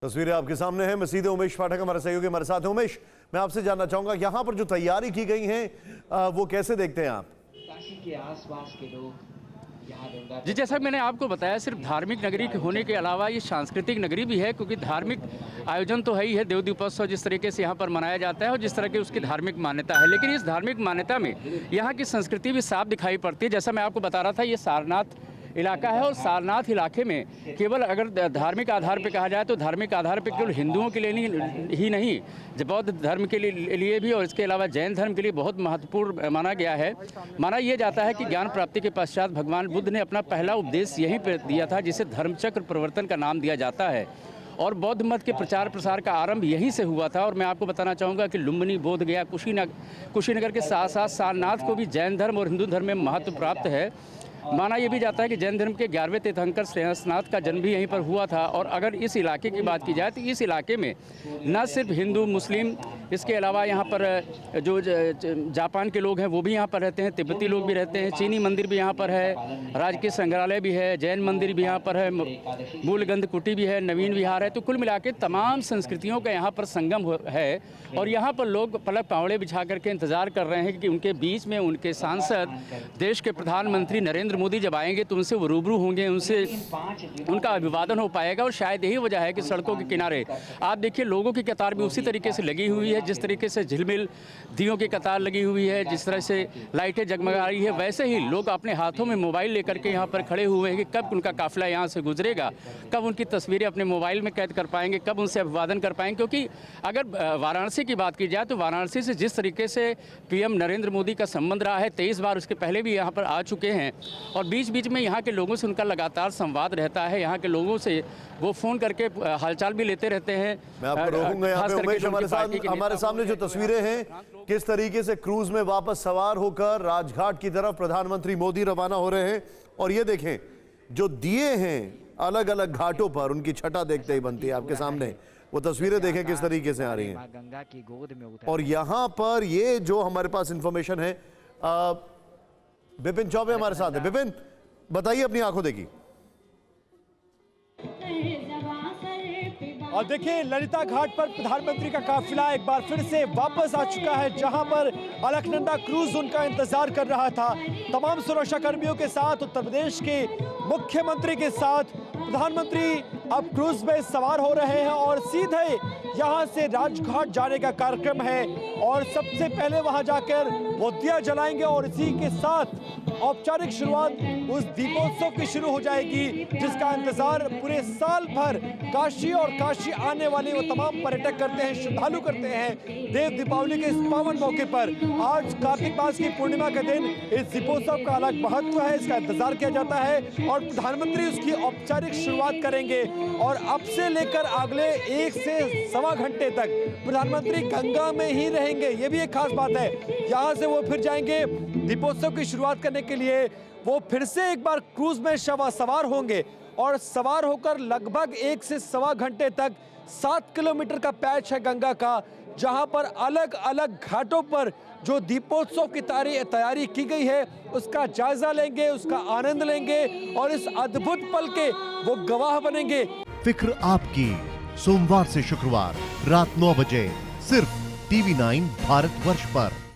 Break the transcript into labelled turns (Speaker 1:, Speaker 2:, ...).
Speaker 1: तस्वीरें आपके सामने हैं। मैं सीधे उमेश पाठक हमारे सहयोगी हमारे साथ हैं। उमेश, मैं आपसे जानना चाहूंगा यहाँ पर जो तैयारी की गई है वो कैसे देखते हैं आप?
Speaker 2: काशी के आसपास के लोग यहाँ गंगा
Speaker 3: जी, जैसा मैंने आपको बताया, सिर्फ धार्मिक नगरी के होने के अलावा ये सांस्कृतिक नगरी भी है, क्योंकि धार्मिक आयोजन तो है ही है। देव दीपोत्सव जिस तरीके से यहाँ पर मनाया जाता है और जिस तरह की उसकी धार्मिक मान्यता है, लेकिन इस धार्मिक मान्यता में यहाँ की संस्कृति भी साफ दिखाई पड़ती है। जैसा मैं आपको बता रहा था, ये सारनाथ इलाका है और सारनाथ इलाके में केवल अगर धार्मिक आधार पर कहा जाए तो धार्मिक आधार पर केवल हिंदुओं के लिए ही नहीं, बौद्ध धर्म के लिए भी और इसके अलावा जैन धर्म के लिए बहुत महत्वपूर्ण माना गया है। माना यह जाता है कि ज्ञान प्राप्ति के पश्चात भगवान बुद्ध ने अपना पहला उपदेश यहीं पर दिया था, जिसे धर्मचक्र प्रवर्तन का नाम दिया जाता है, और बौद्ध मत के प्रचार प्रसार का आरंभ यहीं से हुआ था। और मैं आपको बताना चाहूँगा कि लुम्बिनी, बोध गया, कुशीनगर के साथ साथ सारनाथ को भी जैन धर्म और हिंदू धर्म में महत्व प्राप्त है। माना यह भी जाता है कि जैन धर्म के 11वें तीर्थंकर श्रेयसनाथ का जन्म भी यहीं पर हुआ था। और अगर इस इलाके की बात की जाए तो इस इलाके में न सिर्फ हिंदू, मुस्लिम, इसके अलावा यहाँ पर जो जापान के लोग हैं वो भी यहाँ पर रहते हैं, तिब्बती लोग भी रहते हैं, चीनी मंदिर भी यहाँ पर है, राजकीय संग्रहालय भी है, जैन मंदिर भी यहाँ पर है, मूलगंध कुटी भी है, नवीन विहार है। तो कुल मिला के तमाम संस्कृतियों का यहाँ पर संगम है और यहाँ पर लोग पलक पावड़े बिछा करके इंतजार कर रहे हैं कि उनके बीच में उनके सांसद, देश के प्रधानमंत्री नरेंद्र मोदी जब आएंगे तो उनसे वो रूबरू होंगे, उनसे उनका अभिवादन हो पाएगा। और शायद यही वजह है कि सड़कों के किनारे आप देखिए लोगों की कतार भी उसी तरीके से लगी हुई है, जिस तरीके से झिलमिल दियों की कतार लगी हुई है, जिस तरह से लाइटें जगमगा रही है, वैसे ही लोग अपने हाथों में मोबाइल लेकर के यहाँ पर खड़े हुए हैं कि कब उनका काफिला यहाँ से गुजरेगा, कब उनकी तस्वीरें अपने मोबाइल में कैद कर पाएंगे, कब उनसे अभिवादन कर पाएंगे। क्योंकि अगर वाराणसी की बात की जाए तो वाराणसी से जिस तरीके से पीएम नरेंद्र मोदी का संबंध रहा है, 23 बार उसके पहले भी यहाँ पर आ चुके हैं और बीच बीच में यहाँ के लोगों से उनका लगातार संवाद रहता है। यहाँ के लोगों से वो फ़ोन करके हालचाल भी लेते रहते हैं।
Speaker 1: मैं आपको रोकूंगा यहाँ पे उमेश। हमारे सामने जो तस्वीरें हैं, किस तरीके से क्रूज में वापस सवार होकर राजघाट की तरफ प्रधानमंत्री मोदी रवाना हो रहे हैं। और ये देखें जो दिए हैं अलग अलग घाटों पर, उनकी छटा देखते ही बनती है आपके सामने। वो तस्वीरें देखें किस तरीके से आ रही हैं।
Speaker 2: गंगा की गोद में
Speaker 1: और यहाँ पर ये जो हमारे पास इंफॉर्मेशन है, विपिन चौबे हमारे साथ है। विपिन, बताइए अपनी आंखों देखी।
Speaker 4: और देखिए ललिता घाट पर प्रधानमंत्री का काफिला एक बार फिर से वापस आ चुका है, जहां पर अलकनंदा क्रूज उनका इंतजार कर रहा था। तमाम सुरक्षा कर्मियों के साथ, उत्तर प्रदेश के मुख्यमंत्री के साथ प्रधानमंत्री अब क्रूज में सवार हो रहे हैं और सीधे यहां से राजघाट जाने का कार्यक्रम है। और सबसे पहले वहां जाकर वो दिया जलाएंगे और इसी के साथ औपचारिक शुरुआत उस दीपोत्सव की शुरू हो जाएगी, जिसका इंतजार पूरे साल भर काशी और काशी आने वाले वो तमाम पर्यटक करते हैं, श्रद्धालु करते हैं। देव दीपावली के इस पावन मौके पर आज कार्तिक मास की पूर्णिमा के दिन इस दीपोत्सव का अलग महत्व है, इसका इंतजार किया जाता है और प्रधानमंत्री उसकी औपचारिक शुरुआत करेंगे। और अब से लेकर अगले 1 से सवा घंटे तक प्रधानमंत्री गंगा में ही रहेंगे। ये भी एक खास बात है, यहाँ से वो फिर जाएंगे दीपोत्सव की शुरुआत करने के लिए। वो फिर से एक बार क्रूज में सवार होंगे और सवार होकर लगभग 1 से सवा घंटे तक 7 किलोमीटर का पैच है गंगा का, जहां पर अलग अलग घाटों पर जो दीपोत्सव की तैयारी की गई है उसका जायजा लेंगे, उसका आनंद लेंगे और इस अद्भुत पल के वो गवाह बनेंगे।
Speaker 5: फिक्र आपकी, सोमवार से शुक्रवार रात 9 बजे सिर्फ TV9 भारतवर्ष पर।